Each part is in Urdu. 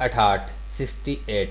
68।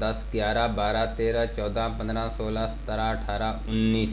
10 11 12 13 14 15 16 17 18 19।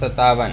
57।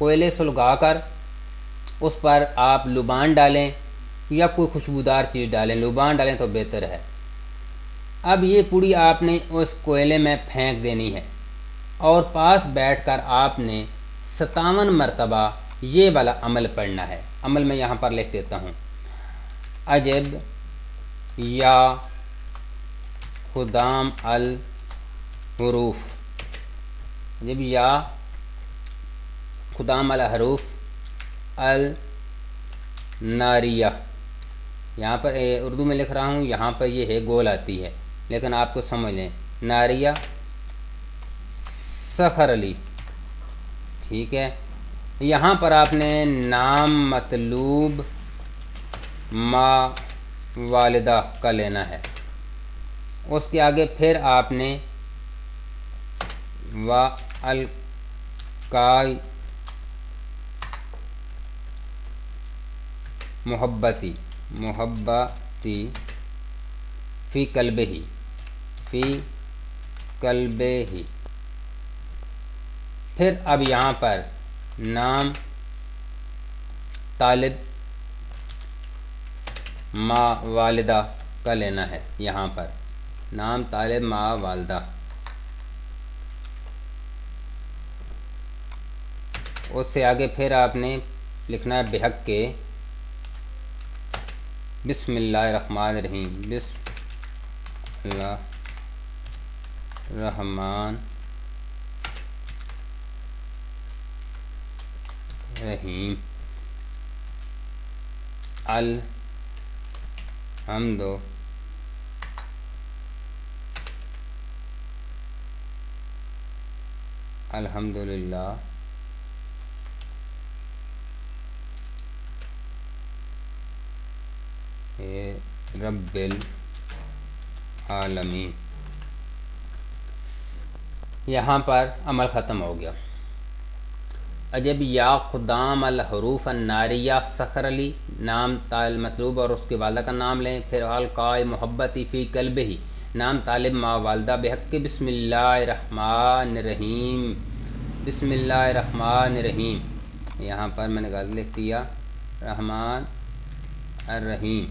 کوئلے سلگا کر اس پر آپ لبان ڈالیں یا کوئی خوشبودار چیز ڈالیں، لبان ڈالیں تو بہتر ہے۔ اب یہ پوڑی آپ نے اس کوئلے میں پھینک دینی ہے اور پاس بیٹھ کر آپ نے 57 مرتبہ یہ والا عمل پڑھنا ہے۔ عمل میں یہاں پر لکھ دیتا ہوں، عجب یا خدام الحروف، عجب یا خدام الحروف الناریہ، یہاں پر اردو میں لکھ رہا ہوں، یہاں پر یہ ہے گول آتی ہے لیکن آپ کو سمجھ لیں، ناریہ سخر علی، ٹھیک ہے۔ یہاں پر آپ نے نام مطلوب ما والدہ کا لینا ہے، اس کے آگے پھر آپ نے و القائی محبتی فی قلبہ ہی، پھر اب یہاں پر نام طالب ما والدہ کا لینا ہے، یہاں پر نام طالب ما والدہ، اس سے آگے پھر آپ نے لکھنا ہے بحق کے بسم اللہ الرحمن الرحیم، بسم اللہ الرحمن الرحیم، الحمدللہ رب العالمین۔ یہاں پر عمل ختم ہو گیا۔ عجب یا خدام الحروف الناریہ سخر علی، نام طالب مطلوب اور اس کے والدہ کا نام لیں، پھر القاء محبتی فی قلبہ، نام طالب ما والدہ، بحق بسم اللہ الرحمن الرحیم، بسم اللہ الرحمن الرحیم، یہاں پر میں نے غلط لکھ دیا رحمان الرحیم،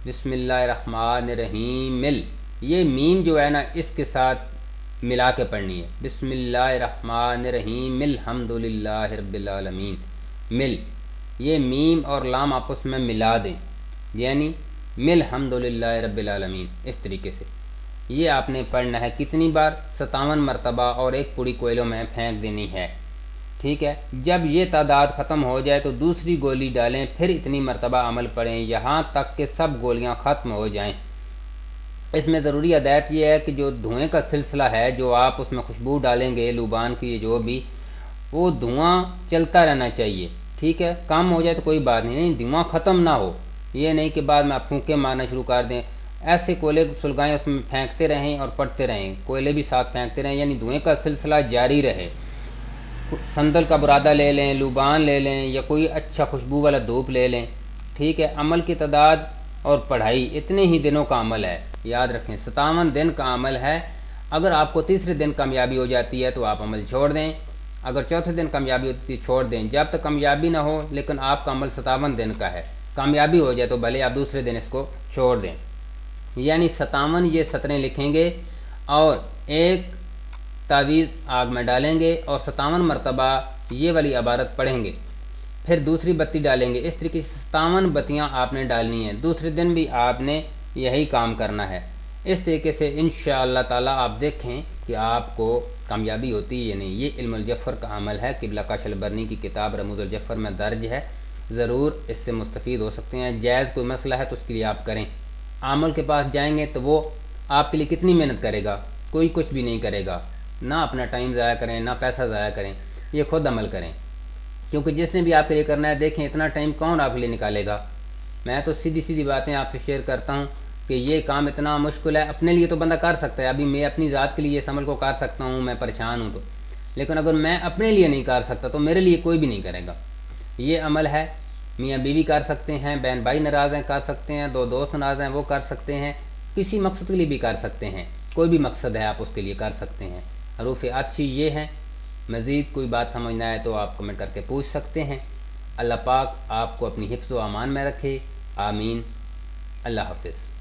بسم اللہ الرحمن الرحیم، مل، یہ میم جو ہے نا اس کے ساتھ ملا کے پڑھنی ہے، بسم اللہ الرحمن الرحیم الحمدللہ رب العالمین، مل، یہ میم اور لام آپس میں ملا دیں، یعنی مل الحمدللہ رب العالمین، اس طریقے سے یہ آپ نے پڑھنا ہے۔ کتنی بار؟ 57 مرتبہ، اور ایک پوڑی کوئلوں میں پھینک دینی ہے، ٹھیک ہے۔ جب یہ تعداد ختم ہو جائے تو دوسری گولی ڈالیں، پھر اتنی مرتبہ عمل پڑھیں یہاں تک کہ سب گولیاں ختم ہو جائیں۔ اس میں ضروری ہدایت یہ ہے کہ جو دھوئیں کا سلسلہ ہے، جو آپ اس میں خوشبو ڈالیں گے لوبان کی جو بھی، وہ دھواں چلتا رہنا چاہیے، ٹھیک ہے۔ کم ہو جائے تو کوئی بات نہیں، دھواں ختم نہ ہو، یہ نہیں کہ بعد میں آپ پھونکے مارنا شروع کر دیں۔ ایسے کوئلے سلگائیں، اس میں پھینکتے رہیں اور پڑھتے رہیں، کوئلے بھی ساتھ پھینکتے رہیں، یعنی دھوئیں کا سلسلہ جاری رہے۔ سندل کا برادہ لے لیں، لوبان لے لیں، یا کوئی اچھا خوشبو والا دھوپ لے لیں، ٹھیک ہے۔ عمل کی تعداد اور پڑھائی اتنے ہی دنوں کا عمل ہے، یاد رکھیں 57 دن کا عمل ہے۔ اگر آپ کو تیسرے دن کامیابی ہو جاتی ہے تو آپ عمل چھوڑ دیں، اگر چوتھے دن کامیابی ہوتی ہے چھوڑ دیں، جب تک کامیابی نہ ہو، لیکن آپ کا عمل 57 دن کا ہے، کامیابی ہو جائے تو بھلے آپ دوسرے دن اس کو چھوڑ دیں، یعنی 57 یہ سطریں لکھیں گے اور ایک تعویذ آگ میں ڈالیں گے اور 57 مرتبہ یہ والی عبارت پڑھیں گے، پھر دوسری بتی ڈالیں گے، اس طریقے سے 57 بتیاں آپ نے ڈالنی ہیں، دوسرے دن بھی آپ نے یہی کام کرنا ہے۔ اس طریقے سے انشاءاللہ تعالیٰ آپ دیکھیں کہ آپ کو کامیابی ہوتی ہے یا نہیں۔ یہ علم الجفر کا عمل ہے، قبلہ کاش البرنی کی کتاب رموز الجفر میں درج ہے، ضرور اس سے مستفید ہو سکتے ہیں۔ جائز کوئی مسئلہ ہے تو اس کے لیے آپ کریں۔ عامل کے پاس جائیں گے تو وہ آپ کے لیے کتنی محنت کرے گا؟ کوئی کچھ بھی نہیں کرے گا، نہ اپنا ٹائم ضائع کریں، نہ پیسہ ضائع کریں، یہ خود عمل کریں، کیونکہ جس نے بھی آپ کے لیے کرنا ہے، دیکھیں اتنا ٹائم کون آپ کے لیے نکالے گا۔ میں تو سیدھی باتیں آپ سے شیئر کرتا ہوں کہ یہ کام اتنا مشکل ہے، اپنے لیے تو بندہ کر سکتا ہے، ابھی میں اپنی ذات کے لیے اس عمل کو کر سکتا ہوں، میں پریشان ہوں تو، لیکن اگر میں اپنے لیے نہیں کر سکتا تو میرے لیے کوئی بھی نہیں کرے گا۔ یہ عمل ہے، میاں بیوی کر سکتے ہیں، بہن بھائی ناراض ہیں کر سکتے ہیں، دو دوست ناراض ہیں وہ کر سکتے ہیں، کسی مقصد کے لیے بھی کر سکتے ہیں، کوئی بھی مقصد ہے آپ اس کے لیے کر سکتے ہیں۔ حروف عطشی یہ ہیں۔ مزید کوئی بات سمجھ نہ آئے تو آپ کمنٹ کر کے پوچھ سکتے ہیں۔ اللہ پاک آپ کو اپنی حفظ و امان میں رکھے، آمین۔ اللہ حافظ۔